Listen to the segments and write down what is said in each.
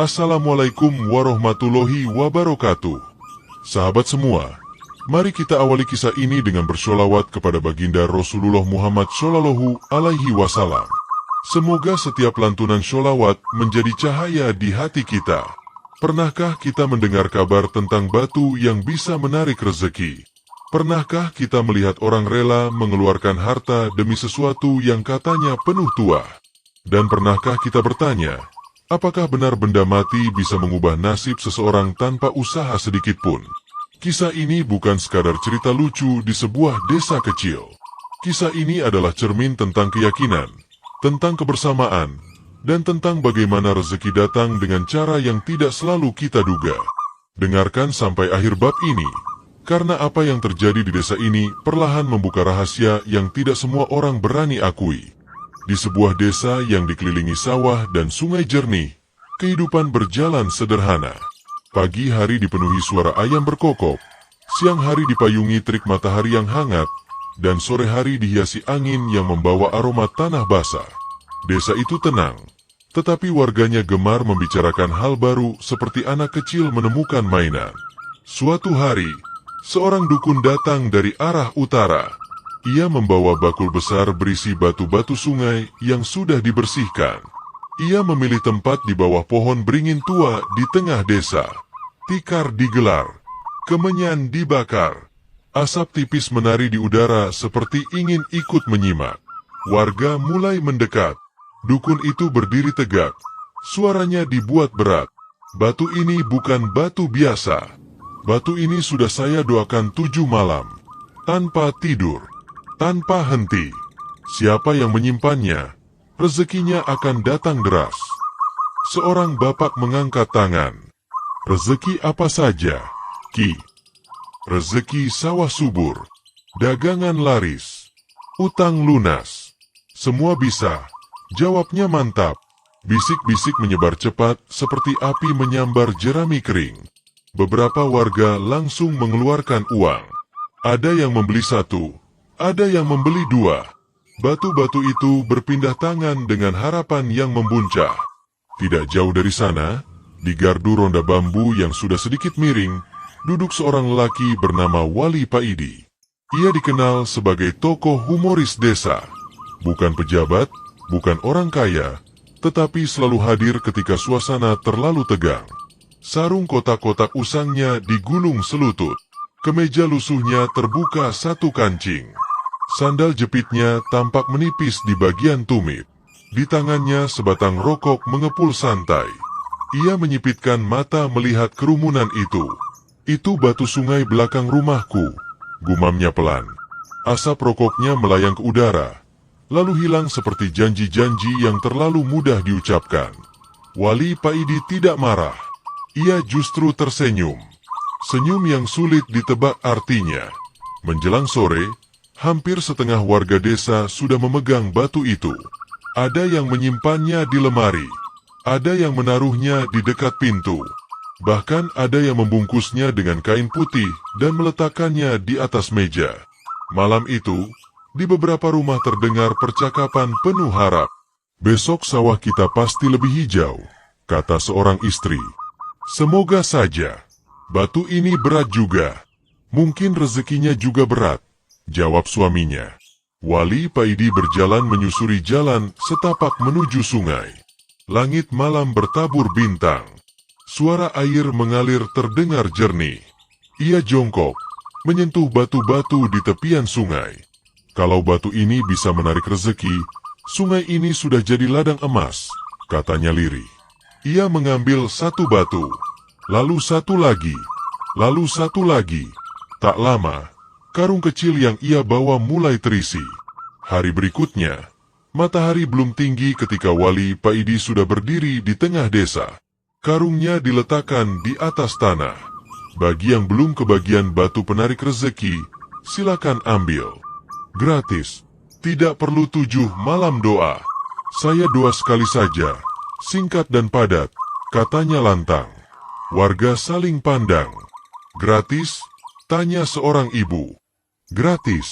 Assalamualaikum warahmatullahi wabarakatuh. Sahabat semua, mari kita awali kisah ini dengan bersholawat kepada baginda Rasulullah Muhammad Shallallahu Alaihi Wasallam. Semoga setiap lantunan sholawat menjadi cahaya di hati kita. Pernahkah kita mendengar kabar tentang batu yang bisa menarik rezeki? Pernahkah kita melihat orang rela mengeluarkan harta demi sesuatu yang katanya penuh tuah? Dan pernahkah kita bertanya, apakah benar benda mati bisa mengubah nasib seseorang tanpa usaha sedikit pun? Kisah ini bukan sekadar cerita lucu di sebuah desa kecil. Kisah ini adalah cermin tentang keyakinan, tentang kebersamaan, dan tentang bagaimana rezeki datang dengan cara yang tidak selalu kita duga. Dengarkan sampai akhir bab ini, karena apa yang terjadi di desa ini perlahan membuka rahasia yang tidak semua orang berani akui. Di sebuah desa yang dikelilingi sawah dan sungai jernih, kehidupan berjalan sederhana. Pagi hari dipenuhi suara ayam berkokok, siang hari dipayungi terik matahari yang hangat, dan sore hari dihiasi angin yang membawa aroma tanah basah. Desa itu tenang, tetapi warganya gemar membicarakan hal baru seperti anak kecil menemukan mainan. Suatu hari, seorang dukun datang dari arah utara. Ia membawa bakul besar berisi batu-batu sungai yang sudah dibersihkan. Ia memilih tempat di bawah pohon beringin tua di tengah desa. Tikar digelar, kemenyan dibakar. Asap tipis menari di udara seperti ingin ikut menyimak. Warga mulai mendekat. Dukun itu berdiri tegak. Suaranya dibuat berat. Batu ini bukan batu biasa. Batu ini sudah saya doakan 7 malam. Tanpa tidur. Tanpa henti, siapa yang menyimpannya, rezekinya akan datang deras. Seorang bapak mengangkat tangan. Rezeki apa saja, Ki? Rezeki sawah subur, dagangan laris, utang lunas. Semua bisa, jawabnya mantap. Bisik-bisik menyebar cepat seperti api menyambar jerami kering. Beberapa warga langsung mengeluarkan uang. Ada yang membeli 1. Ada yang membeli 2. Batu-batu itu berpindah tangan dengan harapan yang membuncah. Tidak jauh dari sana, di gardu ronda bambu yang sudah sedikit miring, duduk seorang lelaki bernama Wali Paidi. Ia dikenal sebagai tokoh humoris desa. Bukan pejabat, bukan orang kaya, tetapi selalu hadir ketika suasana terlalu tegang. Sarung kotak-kotak usangnya digulung selutut. Kemeja lusuhnya terbuka 1 kancing. Sandal jepitnya tampak menipis di bagian tumit. Di tangannya sebatang rokok mengepul santai. Ia menyipitkan mata melihat kerumunan itu. Itu batu sungai belakang rumahku, gumamnya pelan. Asap rokoknya melayang ke udara, lalu hilang seperti janji-janji yang terlalu mudah diucapkan. Wali Paidi tidak marah. Ia justru tersenyum. Senyum yang sulit ditebak artinya. Menjelang sore, hampir setengah warga desa sudah memegang batu itu. Ada yang menyimpannya di lemari. Ada yang menaruhnya di dekat pintu. Bahkan ada yang membungkusnya dengan kain putih dan meletakkannya di atas meja. Malam itu, di beberapa rumah terdengar percakapan penuh harap. Besok sawah kita pasti lebih hijau, kata seorang istri. Semoga saja. Batu ini berat juga. Mungkin rezekinya juga berat, jawab suaminya. Wali Paidi berjalan menyusuri jalan setapak menuju sungai. Langit malam bertabur bintang. Suara air mengalir terdengar jernih. Ia jongkok, menyentuh batu-batu di tepian sungai. Kalau batu ini bisa menarik rezeki, sungai ini sudah jadi ladang emas, katanya lirih. Ia mengambil 1 batu, lalu 1 lagi, lalu 1 lagi. Tak lama, karung kecil yang ia bawa mulai terisi. Hari berikutnya, matahari belum tinggi ketika Wali Paidi sudah berdiri di tengah desa. Karungnya diletakkan di atas tanah. Bagi yang belum kebagian batu penarik rezeki, silakan ambil. Gratis, tidak perlu 7 malam doa. Saya doa sekali saja, singkat dan padat, katanya lantang. Warga saling pandang. Gratis? Tanya seorang ibu. Gratis.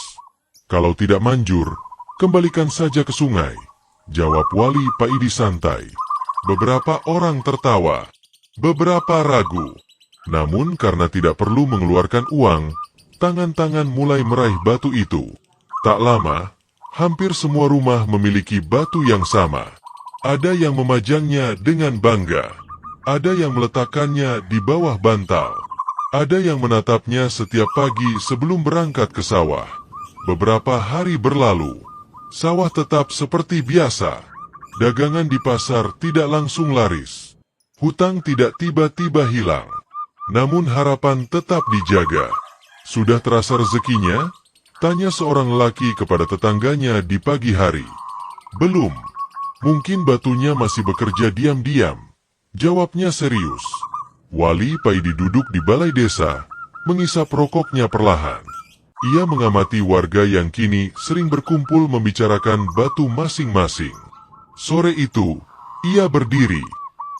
Kalau tidak manjur, kembalikan saja ke sungai, jawab Wali Paidi santai. Beberapa orang tertawa. Beberapa ragu. Namun karena tidak perlu mengeluarkan uang, tangan-tangan mulai meraih batu itu. Tak lama, hampir semua rumah memiliki batu yang sama. Ada yang memajangnya dengan bangga. Ada yang meletakkannya di bawah bantal. Ada yang menatapnya setiap pagi sebelum berangkat ke sawah. Beberapa hari berlalu. Sawah tetap seperti biasa. Dagangan di pasar tidak langsung laris. Hutang tidak tiba-tiba hilang. Namun harapan tetap dijaga. Sudah terasa rezekinya? Tanya seorang lelaki kepada tetangganya di pagi hari. Belum. Mungkin batunya masih bekerja diam-diam. Jawabnya serius. Wali Paidi duduk di balai desa, mengisap rokoknya perlahan. Ia mengamati warga yang kini sering berkumpul membicarakan batu masing-masing. Sore itu, ia berdiri.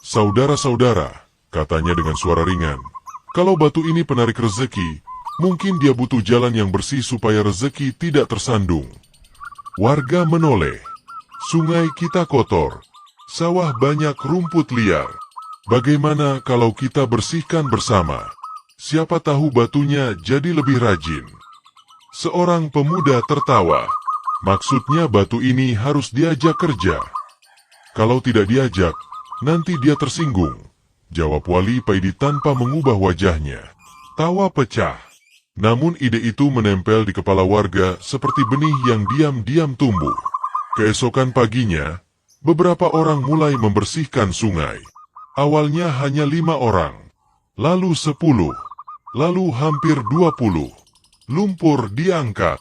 Saudara-saudara, katanya dengan suara ringan. Kalau batu ini penarik rezeki, mungkin dia butuh jalan yang bersih supaya rezeki tidak tersandung. Warga menoleh. Sungai kita kotor. Sawah banyak rumput liar. Bagaimana kalau kita bersihkan bersama? Siapa tahu batunya jadi lebih rajin. Seorang pemuda tertawa. Maksudnya batu ini harus diajak kerja. Kalau tidak diajak, nanti dia tersinggung. Jawab Wali Paidi tanpa mengubah wajahnya. Tawa pecah. Namun ide itu menempel di kepala warga seperti benih yang diam-diam tumbuh. Keesokan paginya, beberapa orang mulai membersihkan sungai. Awalnya hanya 5 orang, lalu 10, lalu hampir 20. Lumpur diangkat,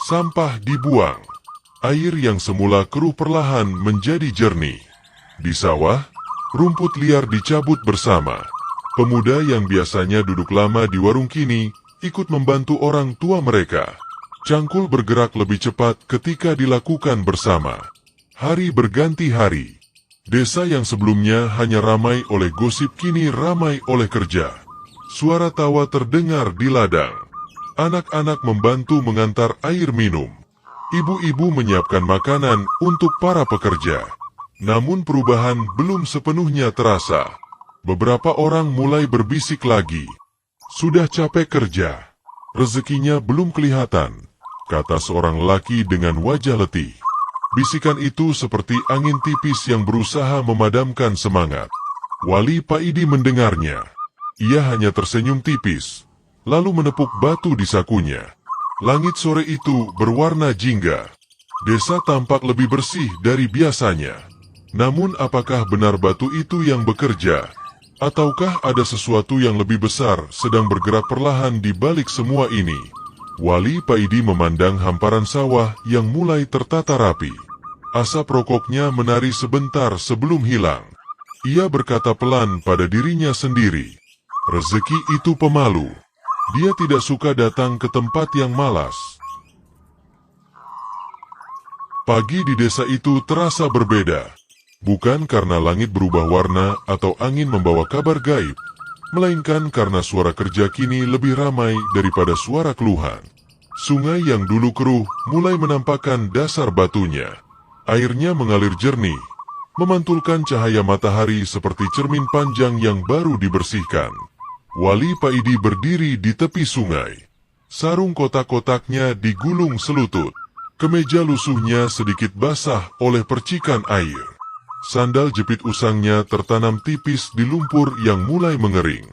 sampah dibuang. Air yang semula keruh perlahan menjadi jernih. Di sawah, rumput liar dicabut bersama. Pemuda yang biasanya duduk lama di warung kini ikut membantu orang tua mereka. Cangkul bergerak lebih cepat ketika dilakukan bersama. Hari berganti hari. Desa yang sebelumnya hanya ramai oleh gosip kini ramai oleh kerja. Suara tawa terdengar di ladang. Anak-anak membantu mengantar air minum. Ibu-ibu menyiapkan makanan untuk para pekerja. Namun perubahan belum sepenuhnya terasa. Beberapa orang mulai berbisik lagi. Sudah capek kerja. Rezekinya belum kelihatan, kata seorang lelaki dengan wajah letih. Bisikan itu seperti angin tipis yang berusaha memadamkan semangat. Wali Paidi mendengarnya. Ia hanya tersenyum tipis, lalu menepuk batu di sakunya. Langit sore itu berwarna jingga. Desa tampak lebih bersih dari biasanya. Namun apakah benar batu itu yang bekerja? Ataukah ada sesuatu yang lebih besar sedang bergerak perlahan di balik semua ini? Wali Paidi memandang hamparan sawah yang mulai tertata rapi. Asap rokoknya menari sebentar sebelum hilang. Ia berkata pelan pada dirinya sendiri. Rezeki itu pemalu. Dia tidak suka datang ke tempat yang malas. Pagi di desa itu terasa berbeda. Bukan karena langit berubah warna atau angin membawa kabar gaib, melainkan karena suara kerja kini lebih ramai daripada suara keluhan. Sungai yang dulu keruh mulai menampakkan dasar batunya. Airnya mengalir jernih, memantulkan cahaya matahari seperti cermin panjang yang baru dibersihkan. Wali Paidi berdiri di tepi sungai. Sarung kotak-kotaknya digulung selutut. Kemeja lusuhnya sedikit basah oleh percikan air. Sandal jepit usangnya tertanam tipis di lumpur yang mulai mengering.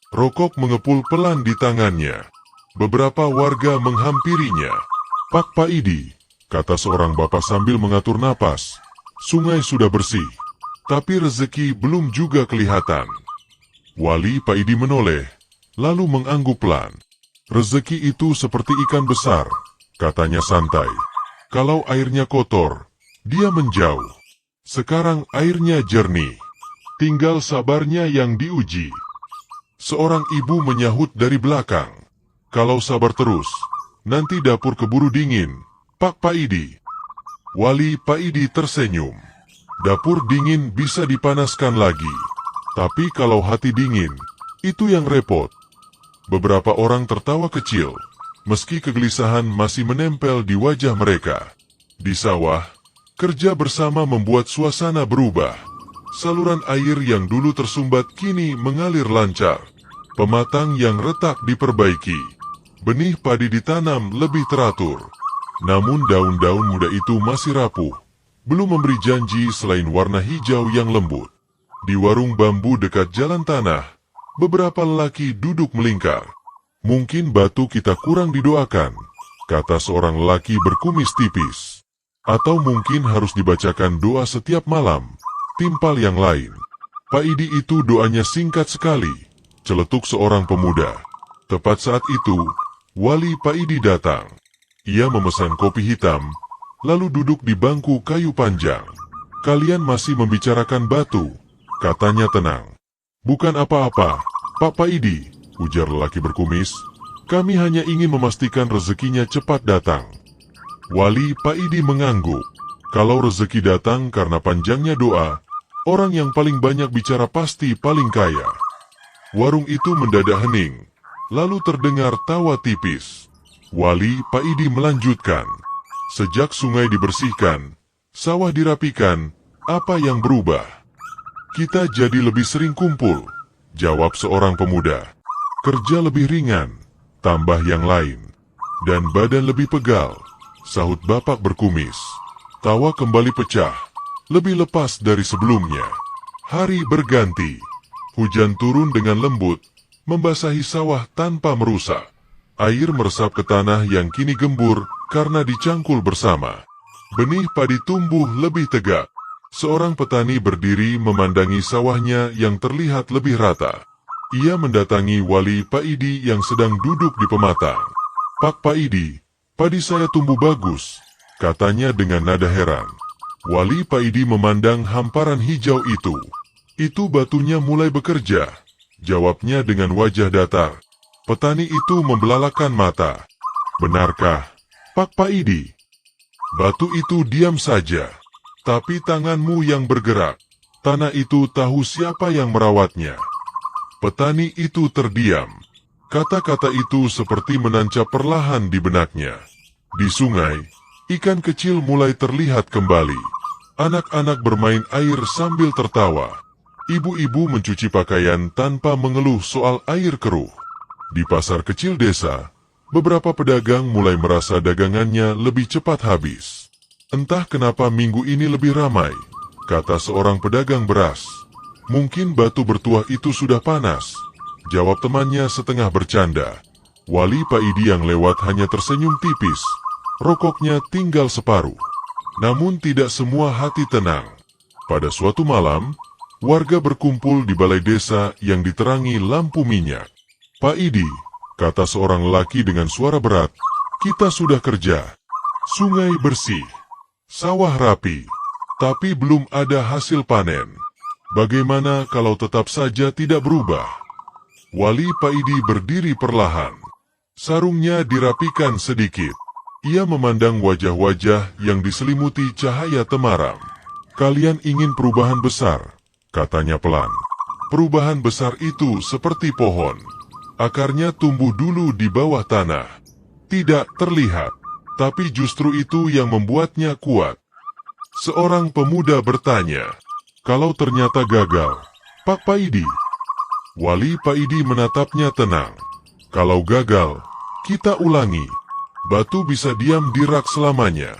Rokok mengepul pelan di tangannya. Beberapa warga menghampirinya. Pak Paidi, kata seorang bapak sambil mengatur napas. Sungai sudah bersih, tapi rezeki belum juga kelihatan. Wali Paidi menoleh, lalu mengangguk pelan. Rezeki itu seperti ikan besar, katanya santai. Kalau airnya kotor, dia menjauh. Sekarang airnya jernih. Tinggal sabarnya yang diuji. Seorang ibu menyahut dari belakang. Kalau sabar terus, nanti dapur keburu dingin, Pak Paidi. Wali Paidi tersenyum. Dapur dingin bisa dipanaskan lagi. Tapi kalau hati dingin, itu yang repot. Beberapa orang tertawa kecil, meski kegelisahan masih menempel di wajah mereka. Di sawah, kerja bersama membuat suasana berubah. Saluran air yang dulu tersumbat kini mengalir lancar. Pematang yang retak diperbaiki. Benih padi ditanam lebih teratur. Namun daun-daun muda itu masih rapuh. Belum memberi janji selain warna hijau yang lembut. Di warung bambu dekat jalan tanah, beberapa lelaki duduk melingkar. "Mungkin batu kita kurang didoakan," kata seorang lelaki berkumis tipis. "Atau mungkin harus dibacakan doa setiap malam," timpal yang lain. "Pak Idi itu doanya singkat sekali," celetuk seorang pemuda. Tepat saat itu, wali Pak Idi datang. Ia memesan kopi hitam, lalu duduk di bangku kayu panjang. "Kalian masih membicarakan batu," katanya tenang. "Bukan apa-apa, Pak Idi," ujar lelaki berkumis. "Kami hanya ingin memastikan rezekinya cepat datang." Wali Pak Idi mengangguk. Kalau rezeki datang karena panjangnya doa, orang yang paling banyak bicara pasti paling kaya. Warung itu mendadak hening, lalu terdengar tawa tipis. Wali Pak Idi melanjutkan, "Sejak sungai dibersihkan, sawah dirapikan, apa yang berubah?" "Kita jadi lebih sering kumpul," jawab seorang pemuda. "Kerja lebih ringan," tambah yang lain. "Dan badan lebih pegal," sahut bapak berkumis. Tawa kembali pecah, lebih lepas dari sebelumnya. Hari berganti. Hujan turun dengan lembut, membasahi sawah tanpa merusak. Air meresap ke tanah yang kini gembur karena dicangkul bersama. Benih padi tumbuh lebih tegak. Seorang petani berdiri memandangi sawahnya yang terlihat lebih rata. Ia mendatangi wali Pak Idi yang sedang duduk di pematang. Pak Idi, padi saya tumbuh bagus," katanya dengan nada heran. Wali Pak Idi memandang hamparan hijau itu. "Itu batunya mulai bekerja," jawabnya dengan wajah datar. Petani itu membelalakan mata. "Benarkah, Pak Idi?" "Batu itu diam saja, tapi tanganmu yang bergerak. Tanah itu tahu siapa yang merawatnya." Petani itu terdiam. Kata-kata itu seperti menancap perlahan di benaknya. Di sungai, ikan kecil mulai terlihat kembali. Anak-anak bermain air sambil tertawa. Ibu-ibu mencuci pakaian tanpa mengeluh soal air keruh. Di pasar kecil desa, beberapa pedagang mulai merasa dagangannya lebih cepat habis. "Entah kenapa minggu ini lebih ramai," kata seorang pedagang beras. "Mungkin batu bertuah itu sudah panas," jawab temannya setengah bercanda. Wali Pak Idi yang lewat hanya tersenyum tipis. Rokoknya tinggal separuh. Namun tidak semua hati tenang. Pada suatu malam, warga berkumpul di balai desa yang diterangi lampu minyak. "Pak Idi," kata seorang lelaki dengan suara berat, "kita sudah kerja. Sungai bersih, sawah rapi, tapi belum ada hasil panen. Bagaimana kalau tetap saja tidak berubah?" Wali Pak Idi berdiri perlahan. Sarungnya dirapikan sedikit. Ia memandang wajah-wajah yang diselimuti cahaya temaram. "Kalian ingin perubahan besar," katanya pelan. "Perubahan besar itu seperti pohon. Akarnya tumbuh dulu di bawah tanah. Tidak terlihat, tapi justru itu yang membuatnya kuat." Seorang pemuda bertanya, "Kalau ternyata gagal, Pak Idi?" Wali Pak Idi menatapnya tenang. "Kalau gagal, kita ulangi. Batu bisa diam di rak selamanya,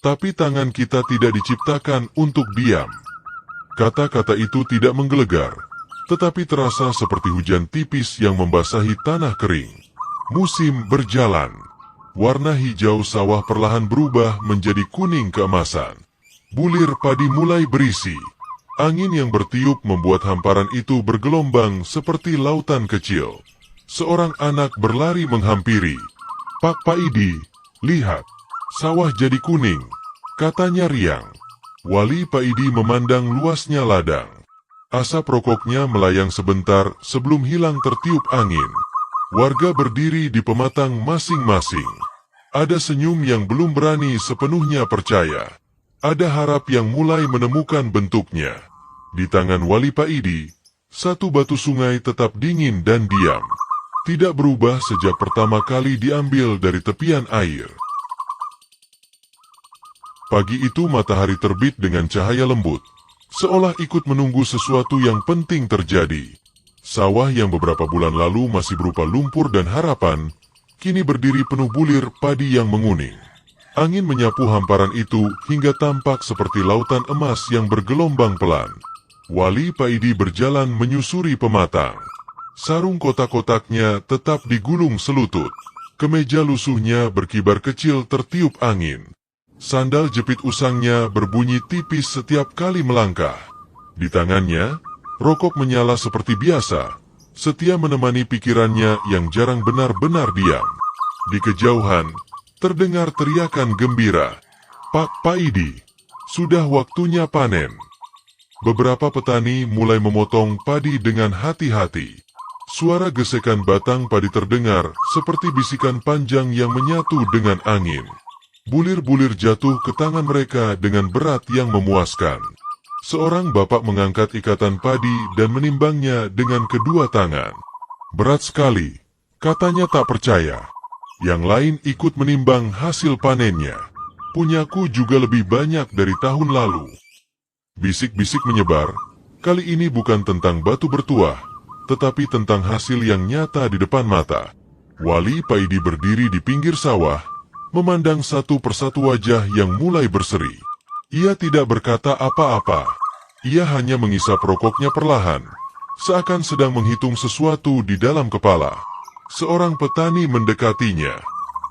tapi tangan kita tidak diciptakan untuk diam." Kata-kata itu tidak menggelegar, tetapi terasa seperti hujan tipis yang membasahi tanah kering. Musim berjalan. Warna hijau sawah perlahan berubah menjadi kuning keemasan. Bulir padi mulai berisi. Angin yang bertiup membuat hamparan itu bergelombang seperti lautan kecil. Seorang anak berlari menghampiri. Pak Idi, lihat, sawah jadi kuning," katanya riang. Wali Pak Idi memandang luasnya ladang. Asap rokoknya melayang sebentar sebelum hilang tertiup angin. Warga berdiri di pematang masing-masing. Ada senyum yang belum berani sepenuhnya percaya. Ada harap yang mulai menemukan bentuknya. Di tangan Wali Pak Idi, satu batu sungai tetap dingin dan diam. Tidak berubah sejak pertama kali diambil dari tepian air. Pagi itu matahari terbit dengan cahaya lembut. seolah ikut menunggu sesuatu yang penting terjadi. Sawah yang beberapa bulan lalu masih berupa lumpur dan harapan, kini berdiri penuh bulir padi yang menguning. Angin menyapu hamparan itu hingga tampak seperti lautan emas yang bergelombang pelan. Wali Paidi berjalan menyusuri pematang. Sarung kotak-kotaknya tetap digulung selutut. Kemeja lusuhnya berkibar kecil tertiup angin. Sandal jepit usangnya berbunyi tipis setiap kali melangkah. Di tangannya, rokok menyala seperti biasa, setia menemani pikirannya yang jarang benar-benar diam. Di kejauhan, terdengar teriakan gembira. "Pak Paidi, sudah waktunya panen." Beberapa petani mulai memotong padi dengan hati-hati. Suara gesekan batang padi terdengar seperti bisikan panjang yang menyatu dengan angin. Bulir-bulir jatuh ke tangan mereka dengan berat yang memuaskan. Seorang bapak mengangkat ikatan padi dan menimbangnya dengan kedua tangan. "Berat sekali," katanya tak percaya. Yang lain ikut menimbang hasil panennya. "Punyaku juga lebih banyak dari tahun lalu." Bisik-bisik menyebar, kali ini bukan tentang batu bertuah, tetapi tentang hasil yang nyata di depan mata. Wali Paidi berdiri di pinggir sawah, memandang satu persatu wajah yang mulai berseri. Ia tidak berkata apa-apa. Ia hanya mengisap rokoknya perlahan, seakan sedang menghitung sesuatu di dalam kepala. Seorang petani mendekatinya.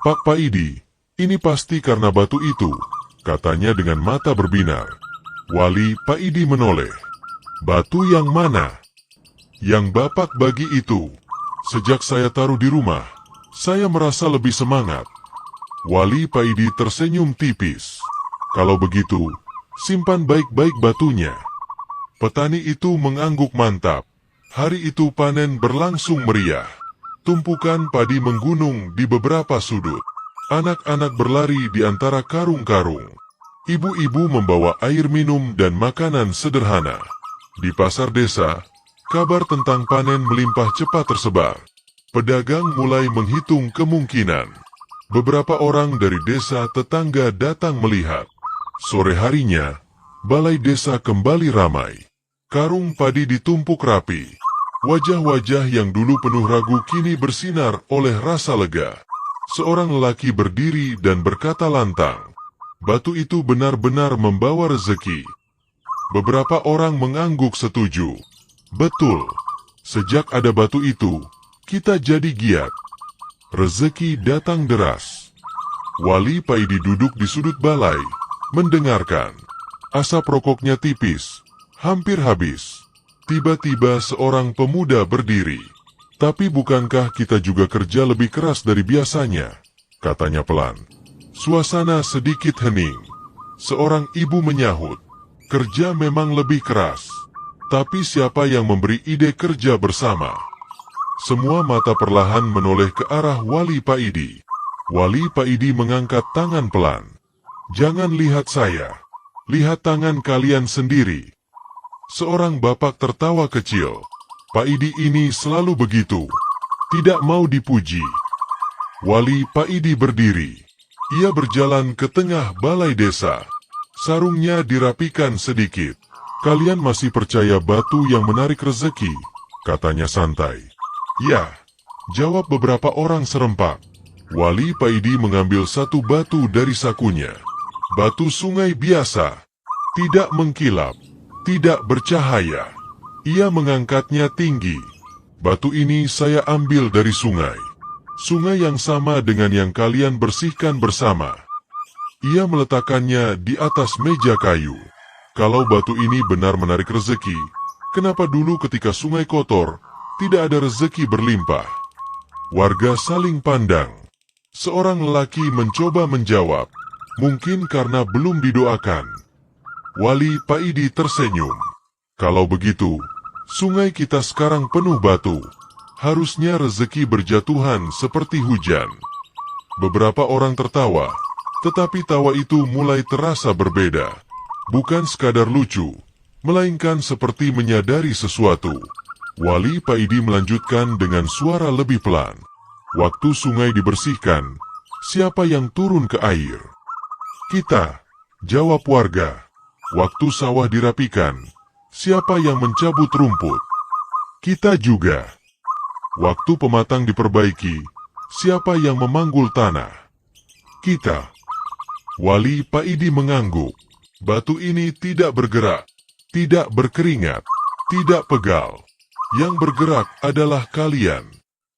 "Pak Paidi, ini pasti karena batu itu," katanya dengan mata berbinar. Wali Paidi menoleh. "Batu yang mana?" "Yang Bapak bagi itu. Sejak saya taruh di rumah, saya merasa lebih semangat." Wali Paidi tersenyum tipis. "Kalau begitu, simpan baik-baik batunya." Petani itu mengangguk mantap. Hari itu panen berlangsung meriah. Tumpukan padi menggunung di beberapa sudut. Anak-anak berlari di antara karung-karung. Ibu-ibu membawa air minum dan makanan sederhana. Di pasar desa, kabar tentang panen melimpah cepat tersebar. Pedagang mulai menghitung kemungkinan. Beberapa orang dari desa tetangga datang melihat. Sore harinya, balai desa kembali ramai. Karung padi ditumpuk rapi. Wajah-wajah yang dulu penuh ragu kini bersinar oleh rasa lega. Seorang lelaki berdiri dan berkata lantang, "Batu itu benar-benar membawa rezeki." Beberapa orang mengangguk setuju. "Betul, sejak ada batu itu, kita jadi giat." Rezeki datang deras. Wali Paidi duduk di sudut balai, mendengarkan. Asap rokoknya tipis, hampir habis. Tiba-tiba seorang pemuda berdiri. "Tapi bukankah kita juga kerja lebih keras dari biasanya?" katanya pelan. Suasana sedikit hening. Seorang ibu menyahut, "Kerja memang lebih keras. Tapi siapa yang memberi ide kerja bersama?" Semua mata perlahan menoleh ke arah Wali Paidi. Wali Paidi mengangkat tangan pelan. "Jangan lihat saya. Lihat tangan kalian sendiri." Seorang bapak tertawa kecil. "Paidi ini selalu begitu. Tidak mau dipuji." Wali Paidi berdiri. Ia berjalan ke tengah balai desa. Sarungnya dirapikan sedikit. "Kalian masih percaya batu yang menarik rezeki?" katanya santai. "Ya," jawab beberapa orang serempak. Wali Paidi mengambil satu batu dari sakunya. Batu sungai biasa. Tidak mengkilap. Tidak bercahaya. Ia mengangkatnya tinggi. "Batu ini saya ambil dari sungai. Sungai yang sama dengan yang kalian bersihkan bersama." Ia meletakkannya di atas meja kayu. "Kalau batu ini benar menarik rezeki, kenapa dulu ketika sungai kotor, tidak ada rezeki berlimpah?" Warga saling pandang. Seorang lelaki mencoba menjawab, "Mungkin karena belum didoakan." Wali Paidi tersenyum. "Kalau begitu, sungai kita sekarang penuh batu. Harusnya rezeki berjatuhan seperti hujan." Beberapa orang tertawa, tetapi tawa itu mulai terasa berbeda. Bukan sekadar lucu, melainkan seperti menyadari sesuatu. Wali Paidi melanjutkan dengan suara lebih pelan. "Waktu sungai dibersihkan, siapa yang turun ke air?" "Kita," jawab warga. Waktu sawah dirapikan, siapa yang mencabut rumput? Kita juga. Waktu pematang diperbaiki, siapa yang memanggul tanah? Kita. Wali Paidi mengangguk. Batu ini tidak bergerak, tidak berkeringat, tidak pegal. Yang bergerak adalah kalian.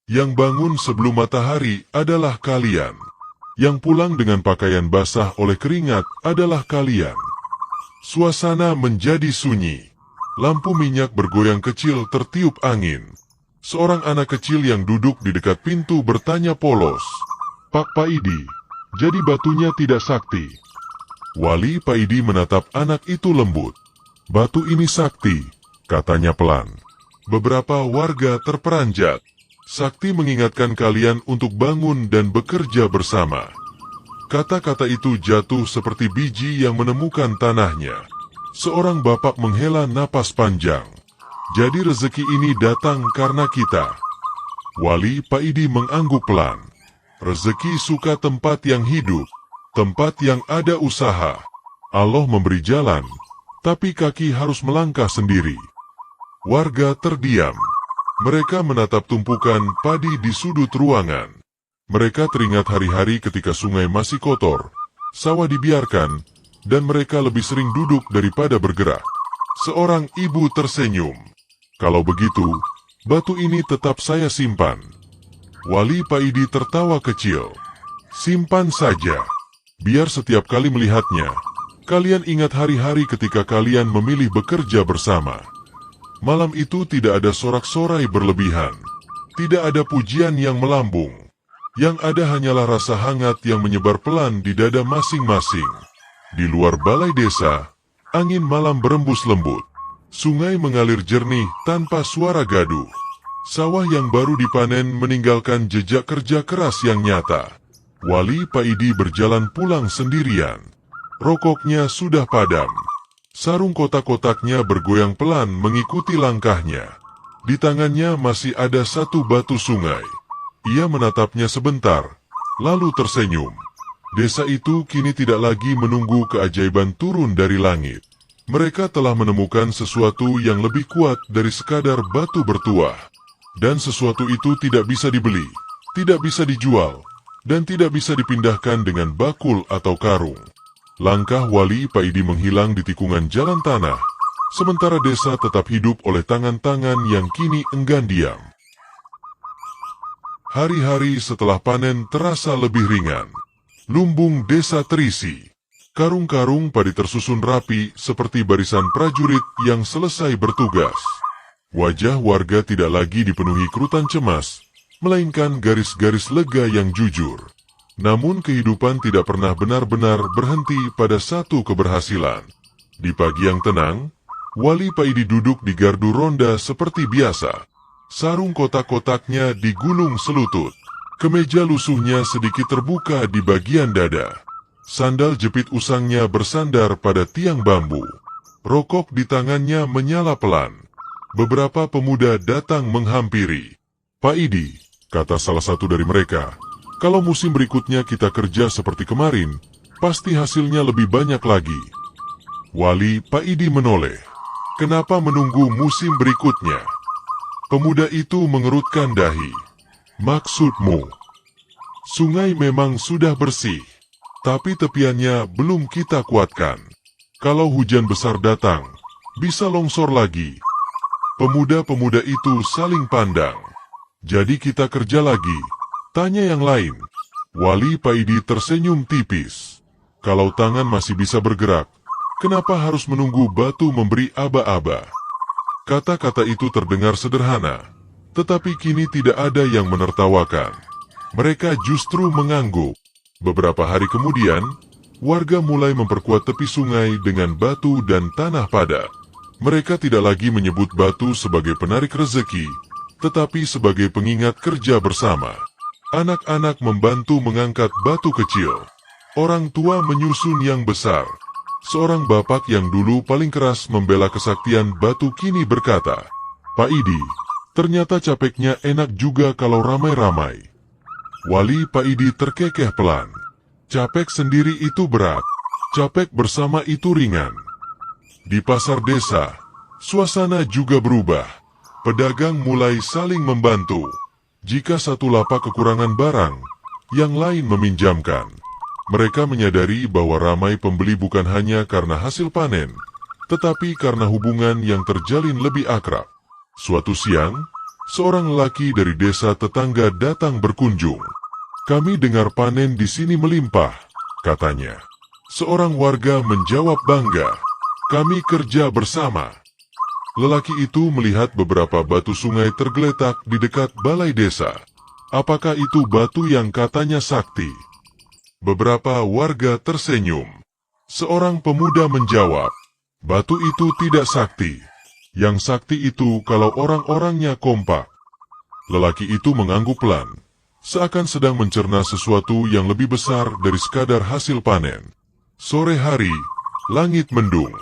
Yang bangun sebelum matahari adalah kalian. Yang pulang dengan pakaian basah oleh keringat adalah kalian. Suasana menjadi sunyi. Lampu minyak bergoyang kecil tertiup angin. Seorang anak kecil yang duduk di dekat pintu bertanya polos, "Pak Paidi, jadi batunya tidak sakti?" Wali Paidi menatap anak itu lembut. "Batu ini sakti," katanya pelan. Beberapa warga terperanjat. "Sakti mengingatkan kalian untuk bangun dan bekerja bersama." Kata-kata itu jatuh seperti biji yang menemukan tanahnya. Seorang bapak menghela napas panjang. "Jadi rezeki ini datang karena kita." Wali Paidi mengangguk pelan. Rezeki suka tempat yang hidup, tempat yang ada usaha. Allah memberi jalan, tapi kaki harus melangkah sendiri. Warga terdiam. Mereka menatap tumpukan padi di sudut ruangan. Mereka teringat hari-hari ketika sungai masih kotor, sawah dibiarkan, dan mereka lebih sering duduk daripada bergerak. Seorang ibu tersenyum. "Kalau begitu, batu ini tetap saya simpan." Wali Paidi tertawa kecil. "Simpan saja. Biar setiap kali melihatnya, kalian ingat hari-hari ketika kalian memilih bekerja bersama. Malam itu tidak ada sorak-sorai berlebihan. Tidak ada pujian yang melambung. Yang ada hanyalah rasa hangat yang menyebar pelan di dada masing-masing. Di luar balai desa, angin malam berembus lembut. Sungai mengalir jernih tanpa suara gaduh. Sawah yang baru dipanen meninggalkan jejak kerja keras yang nyata. Wali Paidi berjalan pulang sendirian. Rokoknya sudah padam. Sarung kotak-kotaknya bergoyang pelan mengikuti langkahnya. Di tangannya masih ada satu batu sungai. Ia menatapnya sebentar, lalu tersenyum. Desa itu kini tidak lagi menunggu keajaiban turun dari langit. Mereka telah menemukan sesuatu yang lebih kuat dari sekadar batu bertuah. Dan sesuatu itu tidak bisa dibeli, tidak bisa dijual, dan tidak bisa dipindahkan dengan bakul atau karung. Langkah Wali Paidi menghilang di tikungan jalan tanah, sementara desa tetap hidup oleh tangan-tangan yang kini enggan diam. Hari-hari setelah panen terasa lebih ringan. Lumbung desa terisi. Karung-karung padi tersusun rapi seperti barisan prajurit yang selesai bertugas. Wajah warga tidak lagi dipenuhi kerutan cemas, melainkan garis-garis lega yang jujur. Namun kehidupan tidak pernah benar-benar berhenti pada satu keberhasilan. Di pagi yang tenang, Wali Paidi duduk di gardu ronda seperti biasa. Sarung kotak-kotaknya digulung selutut. Kemeja lusuhnya sedikit terbuka di bagian dada. Sandal jepit usangnya bersandar pada tiang bambu. Rokok di tangannya menyala pelan. Beberapa pemuda datang menghampiri. "Paidi," kata salah satu dari mereka, "kalau musim berikutnya kita kerja seperti kemarin, pasti hasilnya lebih banyak lagi." Wali Paidi menoleh. "Kenapa menunggu musim berikutnya?" Pemuda itu mengerutkan dahi. "Maksudmu?" "Sungai memang sudah bersih, tapi tepiannya belum kita kuatkan. Kalau hujan besar datang, bisa longsor lagi." Pemuda-pemuda itu saling pandang. "Jadi kita kerja lagi?" tanya yang lain. Wali Paidi tersenyum tipis. "Kalau tangan masih bisa bergerak, kenapa harus menunggu batu memberi aba-aba?" Kata-kata itu terdengar sederhana, tetapi kini tidak ada yang menertawakan. Mereka justru mengangguk. Beberapa hari kemudian, warga mulai memperkuat tepi sungai dengan batu dan tanah padat. Mereka tidak lagi menyebut batu sebagai penarik rezeki, tetapi sebagai pengingat kerja bersama. Anak-anak membantu mengangkat batu kecil. Orang tua menyusun yang besar. Seorang bapak yang dulu paling keras membela kesaktian batu kini berkata, "Paidi, ternyata capeknya enak juga kalau ramai-ramai." Wali Paidi terkekeh pelan. "Capek sendiri itu berat, capek bersama itu ringan." Di pasar desa, suasana juga berubah. Pedagang mulai saling membantu. Jika satu lapak kekurangan barang, yang lain meminjamkan. Mereka menyadari bahwa ramai pembeli bukan hanya karena hasil panen, tetapi karena hubungan yang terjalin lebih akrab. Suatu siang, seorang lelaki dari desa tetangga datang berkunjung. "Kami dengar panen di sini melimpah," katanya. Seorang warga menjawab bangga, "Kami kerja bersama." Lelaki itu melihat beberapa batu sungai tergeletak di dekat balai desa. Apakah itu batu yang katanya sakti? Beberapa warga tersenyum. Seorang pemuda menjawab, "Batu itu tidak sakti. Yang sakti itu kalau orang-orangnya kompak." Lelaki itu mengangguk pelan, seakan sedang mencerna sesuatu yang lebih besar dari sekadar hasil panen. Sore hari, langit mendung.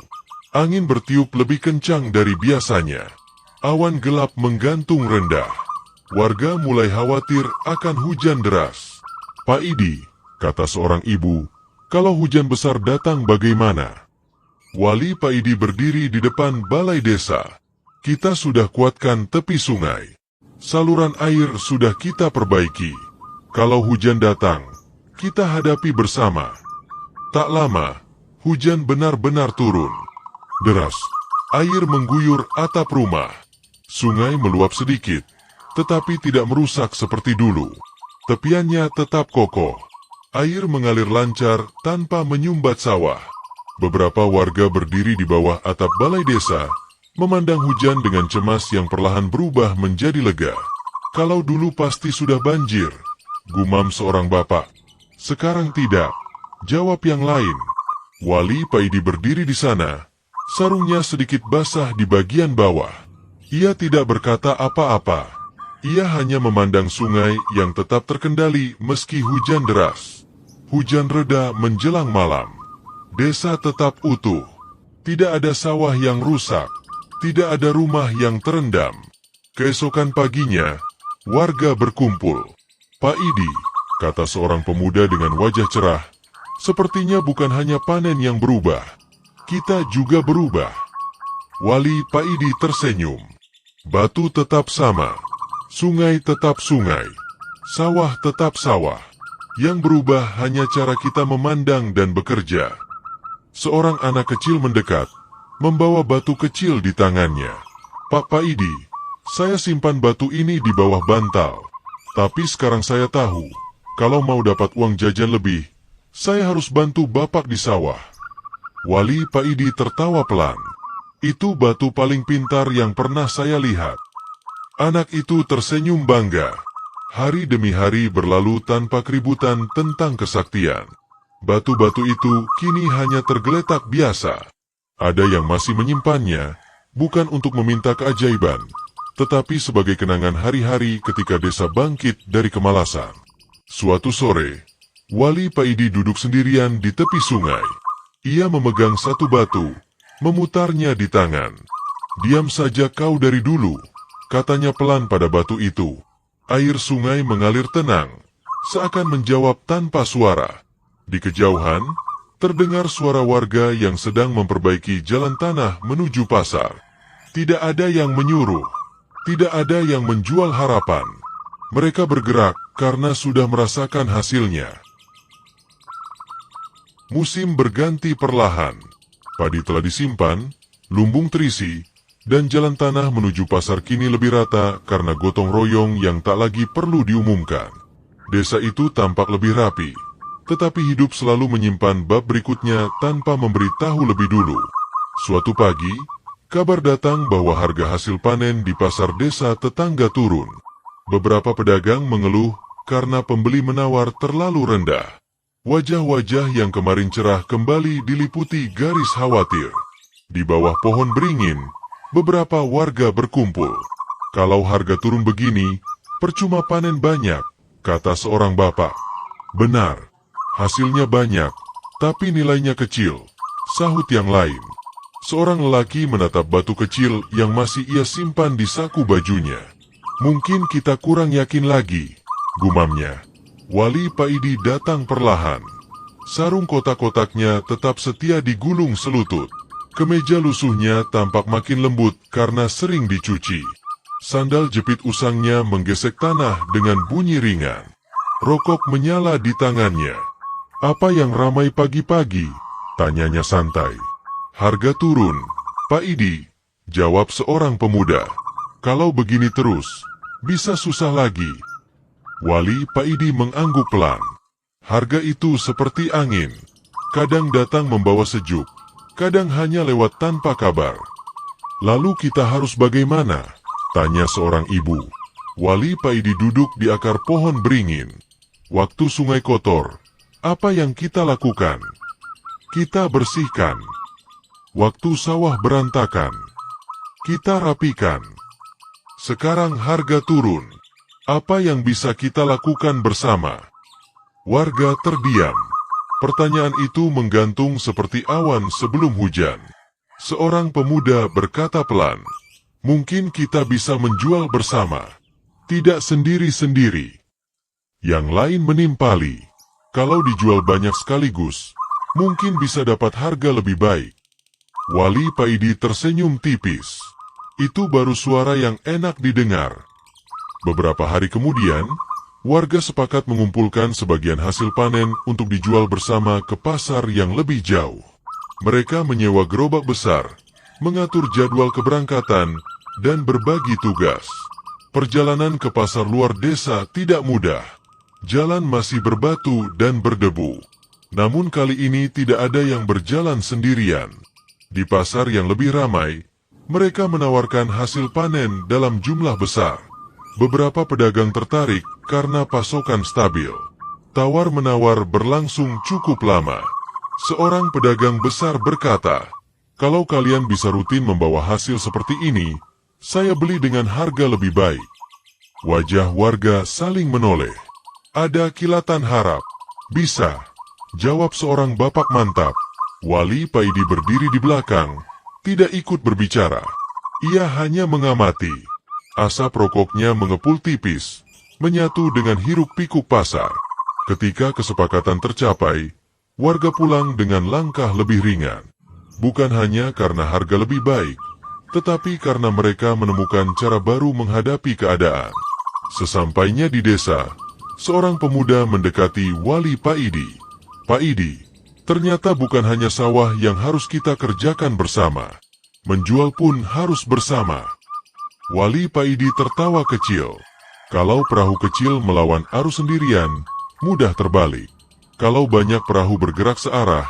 Angin bertiup lebih kencang dari biasanya. Awan gelap menggantung rendah. Warga mulai khawatir akan hujan deras. "Pak Idi," kata seorang ibu, "kalau hujan besar datang bagaimana?" Wali Pak Idi berdiri di depan balai desa. "Kita sudah kuatkan tepi sungai. Saluran air sudah kita perbaiki. Kalau hujan datang, kita hadapi bersama." Tak lama, hujan benar-benar turun. Deras, air mengguyur atap rumah. Sungai meluap sedikit, tetapi tidak merusak seperti dulu. Tepiannya tetap kokoh. Air mengalir lancar tanpa menyumbat sawah. Beberapa warga berdiri di bawah atap balai desa, memandang hujan dengan cemas yang perlahan berubah menjadi lega. "Kalau dulu pasti sudah banjir," gumam seorang bapak. "Sekarang tidak," jawab yang lain. Wali Pak Idi berdiri di sana. Sarungnya sedikit basah di bagian bawah. Ia tidak berkata apa-apa. Ia hanya memandang sungai yang tetap terkendali meski hujan deras. Hujan reda menjelang malam. Desa tetap utuh. Tidak ada sawah yang rusak. Tidak ada rumah yang terendam. Keesokan paginya, warga berkumpul. "Pak Idi," kata seorang pemuda dengan wajah cerah, "sepertinya bukan hanya panen yang berubah. Kita juga berubah." Wali Pak Idi tersenyum. "Batu tetap sama. Sungai tetap sungai. Sawah tetap sawah. Yang berubah hanya cara kita memandang dan bekerja." Seorang anak kecil mendekat, membawa batu kecil di tangannya. Pak Idi, saya simpan batu ini di bawah bantal. Tapi sekarang saya tahu, kalau mau dapat uang jajan lebih, saya harus bantu Bapak di sawah." Wali Pak Idi tertawa pelan. "Itu batu paling pintar yang pernah saya lihat." Anak itu tersenyum bangga. Hari demi hari berlalu tanpa keributan tentang kesaktian. Batu-batu itu kini hanya tergeletak biasa. Ada yang masih menyimpannya, bukan untuk meminta keajaiban, tetapi sebagai kenangan hari-hari ketika desa bangkit dari kemalasan. Suatu sore, Wali Pak Idi duduk sendirian di tepi sungai. Ia memegang satu batu, memutarnya di tangan. "Diam saja kau dari dulu," katanya pelan pada batu itu. Air sungai mengalir tenang, seakan menjawab tanpa suara. Di kejauhan, terdengar suara warga yang sedang memperbaiki jalan tanah menuju pasar. Tidak ada yang menyuruh, tidak ada yang menjual harapan. Mereka bergerak karena sudah merasakan hasilnya. Musim berganti perlahan. Padi telah disimpan, lumbung terisi, dan jalan tanah menuju pasar kini lebih rata karena gotong royong yang tak lagi perlu diumumkan. Desa itu tampak lebih rapi, tetapi hidup selalu menyimpan bab berikutnya tanpa memberitahu lebih dulu. Suatu pagi, kabar datang bahwa harga hasil panen di pasar desa tetangga turun. Beberapa pedagang mengeluh karena pembeli menawar terlalu rendah. Wajah-wajah yang kemarin cerah kembali diliputi garis khawatir. Di bawah pohon beringin, beberapa warga berkumpul. "Kalau harga turun begini, percuma panen banyak," kata seorang bapak. "Benar, hasilnya banyak, tapi nilainya kecil," sahut yang lain. Seorang lelaki menatap batu kecil yang masih ia simpan di saku bajunya. "Mungkin kita kurang yakin lagi," gumamnya. Wali Pak Idi datang perlahan. Sarung kotak-kotaknya tetap setia digulung selutut. Kemeja lusuhnya tampak makin lembut karena sering dicuci. Sandal jepit usangnya menggesek tanah dengan bunyi ringan. Rokok menyala di tangannya. "Apa yang ramai pagi-pagi?" tanyanya santai. "Harga turun, Pak Idi," jawab seorang pemuda. "Kalau begini terus, bisa susah lagi." Wali Pak Idi mengangguk pelan. Harga itu seperti angin. Kadang datang membawa sejuk, kadang hanya lewat tanpa kabar. "Lalu kita harus bagaimana?" tanya seorang ibu. Wali Pak Idi duduk di akar pohon beringin. "Waktu sungai kotor, apa yang kita lakukan? Kita bersihkan. Waktu sawah berantakan, kita rapikan. Sekarang harga turun, apa yang bisa kita lakukan bersama?" Warga terdiam. Pertanyaan itu menggantung seperti awan sebelum hujan. Seorang pemuda berkata pelan, "Mungkin kita bisa menjual bersama, tidak sendiri-sendiri." Yang lain menimpali, "Kalau dijual banyak sekaligus, mungkin bisa dapat harga lebih baik." Wali Pak Idi tersenyum tipis. Itu baru suara yang enak didengar. Beberapa hari kemudian, warga sepakat mengumpulkan sebagian hasil panen untuk dijual bersama ke pasar yang lebih jauh. Mereka menyewa gerobak besar, mengatur jadwal keberangkatan, dan berbagi tugas. Perjalanan ke pasar luar desa tidak mudah. Jalan masih berbatu dan berdebu. Namun kali ini tidak ada yang berjalan sendirian. Di pasar yang lebih ramai, mereka menawarkan hasil panen dalam jumlah besar. Beberapa pedagang tertarik karena pasokan stabil. Tawar-menawar berlangsung cukup lama. Seorang pedagang besar berkata, "Kalau kalian bisa rutin membawa hasil seperti ini, saya beli dengan harga lebih baik." Wajah warga saling menoleh. Ada kilatan harap. "Bisa," jawab seorang bapak mantap. Wali Pak Idi berdiri di belakang, tidak ikut berbicara. Ia hanya mengamati. Asap rokoknya mengepul tipis, menyatu dengan hiruk-pikuk pasar. Ketika kesepakatan tercapai, warga pulang dengan langkah lebih ringan. Bukan hanya karena harga lebih baik, tetapi karena mereka menemukan cara baru menghadapi keadaan. Sesampainya di desa, seorang pemuda mendekati Wali Pak Idi. "Pak Idi, ternyata bukan hanya sawah yang harus kita kerjakan bersama. Menjual pun harus bersama." Wali Pak Idi tertawa kecil. Kalau perahu kecil melawan arus sendirian, mudah terbalik. Kalau banyak perahu bergerak searah,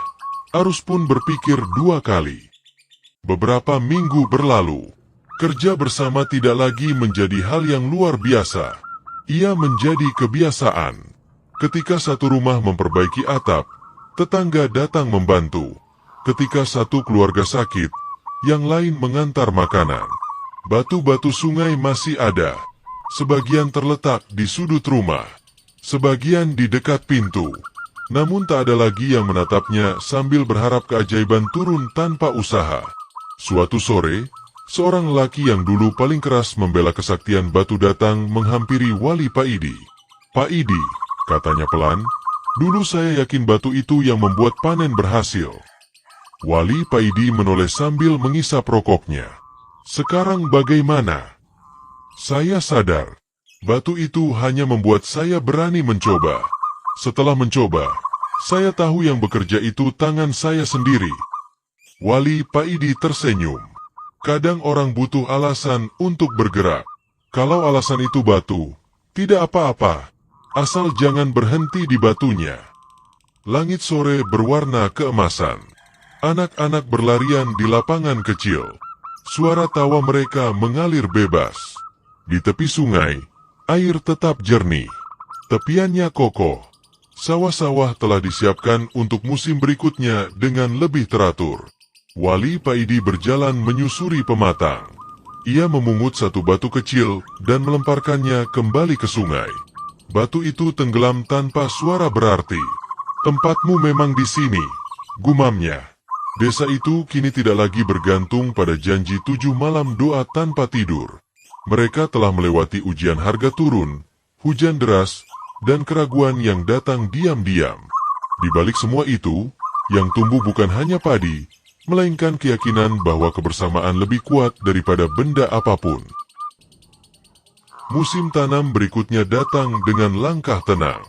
arus pun berpikir dua kali. Beberapa minggu berlalu. Kerja bersama tidak lagi menjadi hal yang luar biasa. Ia menjadi kebiasaan. Ketika satu rumah memperbaiki atap, tetangga datang membantu. Ketika satu keluarga sakit, yang lain mengantar makanan. Batu-batu sungai masih ada. Sebagian terletak di sudut rumah, sebagian di dekat pintu. Namun tak ada lagi yang menatapnya sambil berharap keajaiban turun tanpa usaha. Suatu sore, seorang lelaki yang dulu paling keras membela kesaktian batu datang menghampiri Wali Pak Idi. "Pak Idi," katanya pelan, "dulu saya yakin batu itu yang membuat panen berhasil." Wali Pak Idi menoleh sambil mengisap rokoknya. "Sekarang bagaimana? Saya sadar, batu itu hanya membuat saya berani mencoba. Setelah mencoba, saya tahu yang bekerja itu tangan saya sendiri." Wali Pak Idi tersenyum. Kadang orang butuh alasan untuk bergerak. Kalau alasan itu batu, tidak apa-apa, asal jangan berhenti di batunya. Langit sore berwarna keemasan. Anak-anak berlarian di lapangan kecil. Suara tawa mereka mengalir bebas. Di tepi sungai, air tetap jernih. Tepiannya kokoh. Sawah-sawah telah disiapkan untuk musim berikutnya dengan lebih teratur. Wali Pak Idi berjalan menyusuri pematang. Ia memungut satu batu kecil dan melemparkannya kembali ke sungai. Batu itu tenggelam tanpa suara berarti. "Tempatmu memang di sini," gumamnya. Desa itu kini tidak lagi bergantung pada janji 7 malam doa tanpa tidur. Mereka telah melewati ujian harga turun, hujan deras, dan keraguan yang datang diam-diam. Di balik semua itu, yang tumbuh bukan hanya padi, melainkan keyakinan bahwa kebersamaan lebih kuat daripada benda apapun. Musim tanam berikutnya datang dengan langkah tenang.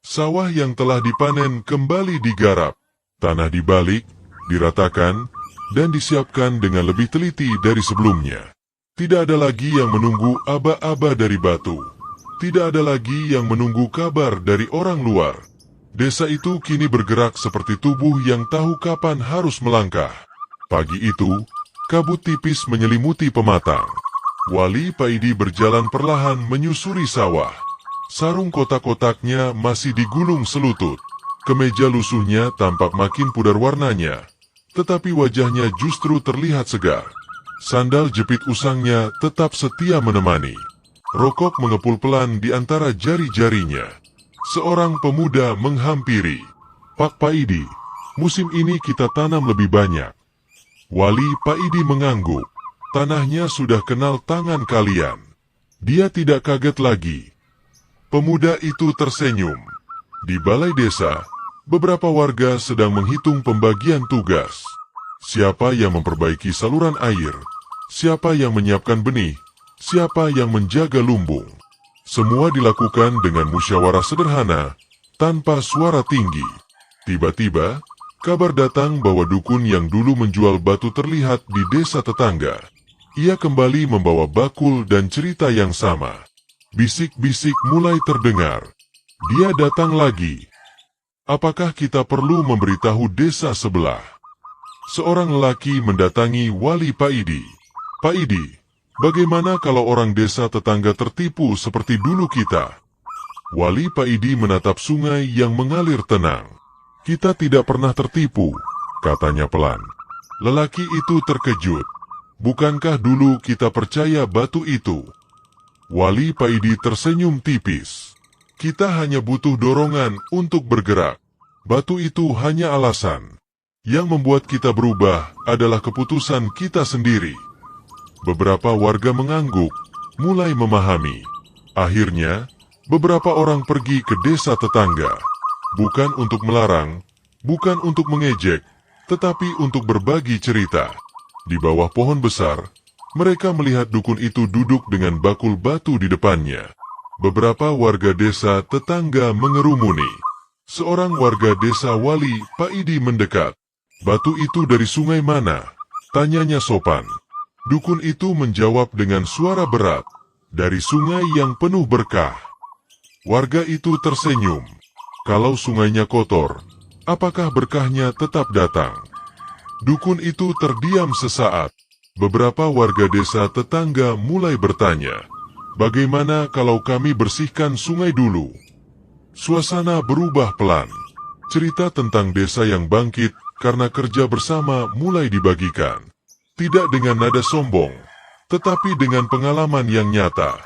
Sawah yang telah dipanen kembali digarap, tanah dibalik, diratakan, dan disiapkan dengan lebih teliti dari sebelumnya. Tidak ada lagi yang menunggu aba-aba dari batu. Tidak ada lagi yang menunggu kabar dari orang luar. Desa itu kini bergerak seperti tubuh yang tahu kapan harus melangkah. Pagi itu, kabut tipis menyelimuti pematang. Wali Paidi berjalan perlahan menyusuri sawah. Sarung kotak-kotaknya masih digulung selutut. Kemeja lusuhnya tampak makin pudar warnanya, tetapi wajahnya justru terlihat segar. Sandal jepit usangnya tetap setia menemani. Rokok mengepul pelan di antara jari-jarinya. Seorang pemuda menghampiri. "Pak Paidi, musim ini kita tanam lebih banyak." Wali Paidi mengangguk. Tanahnya sudah kenal tangan kalian. Dia tidak kaget lagi. Pemuda itu tersenyum. Di balai desa, beberapa warga sedang menghitung pembagian tugas. Siapa yang memperbaiki saluran air, siapa yang menyiapkan benih, siapa yang menjaga lumbung. Semua dilakukan dengan musyawarah sederhana, tanpa suara tinggi. Tiba-tiba, kabar datang bahwa dukun yang dulu menjual batu terlihat di desa tetangga. Ia kembali membawa bakul dan cerita yang sama. Bisik-bisik mulai terdengar. Dia datang lagi. Apakah kita perlu memberitahu desa sebelah? Seorang lelaki mendatangi Wali Paidi. "Paidi, bagaimana kalau orang desa tetangga tertipu seperti dulu kita?" Wali Paidi menatap sungai yang mengalir tenang. "Kita tidak pernah tertipu," katanya pelan. Lelaki itu terkejut. "Bukankah dulu kita percaya batu itu?" Wali Paidi tersenyum tipis. "Kita hanya butuh dorongan untuk bergerak. Batu itu hanya alasan. Yang membuat kita berubah adalah keputusan kita sendiri." Beberapa warga mengangguk, mulai memahami. Akhirnya, beberapa orang pergi ke desa tetangga. Bukan untuk melarang, bukan untuk mengejek, tetapi untuk berbagi cerita. Di bawah pohon besar, mereka melihat dukun itu duduk dengan bakul batu di depannya. Beberapa warga desa tetangga mengerumuni. Seorang warga desa Wali Paidi mendekat. "Batu itu dari sungai mana?" tanyanya sopan. Dukun itu menjawab dengan suara berat, "Dari sungai yang penuh berkah." Warga itu tersenyum. Kalau sungainya kotor, apakah berkahnya tetap datang? Dukun itu terdiam sesaat. Beberapa warga desa tetangga mulai bertanya, "Bagaimana kalau kami bersihkan sungai dulu?" Suasana berubah pelan. Cerita tentang desa yang bangkit karena kerja bersama mulai dibagikan. Tidak dengan nada sombong, tetapi dengan pengalaman yang nyata.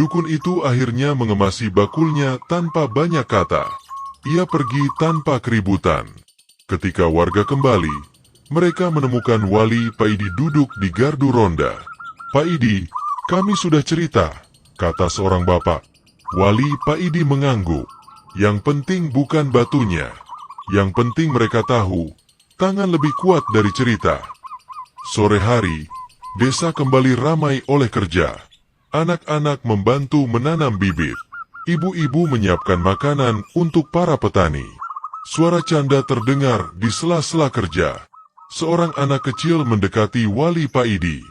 Dukun itu akhirnya mengemasi bakulnya tanpa banyak kata. Ia pergi tanpa keributan. Ketika warga kembali, mereka menemukan Wali Paidi duduk di gardu ronda. "Paidi, kami sudah cerita," kata seorang bapak. Wali Paidi mengangguk. "Yang penting bukan batunya. Yang penting mereka tahu, tangan lebih kuat dari cerita." Sore hari, desa kembali ramai oleh kerja. Anak-anak membantu menanam bibit. Ibu-ibu menyiapkan makanan untuk para petani. Suara canda terdengar di sela-sela kerja. Seorang anak kecil mendekati Wali Paidi.